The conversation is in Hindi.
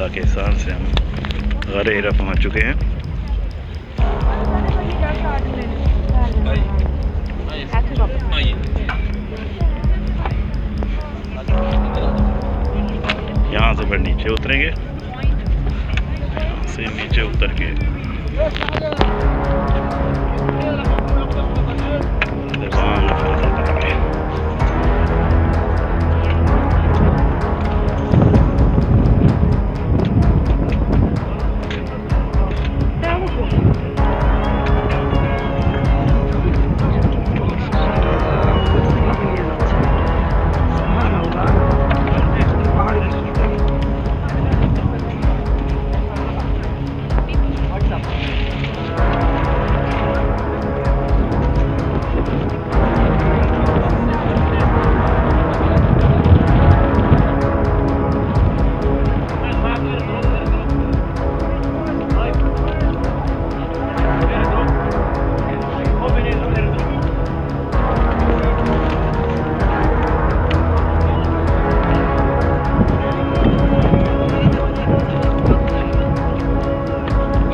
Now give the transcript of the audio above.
पाकिस्तान से हम ग़ार हिरा पहुँच चुके हैं। यहाँ से फिर नीचे उतरेंगे, यहाँ से नीचे उतर के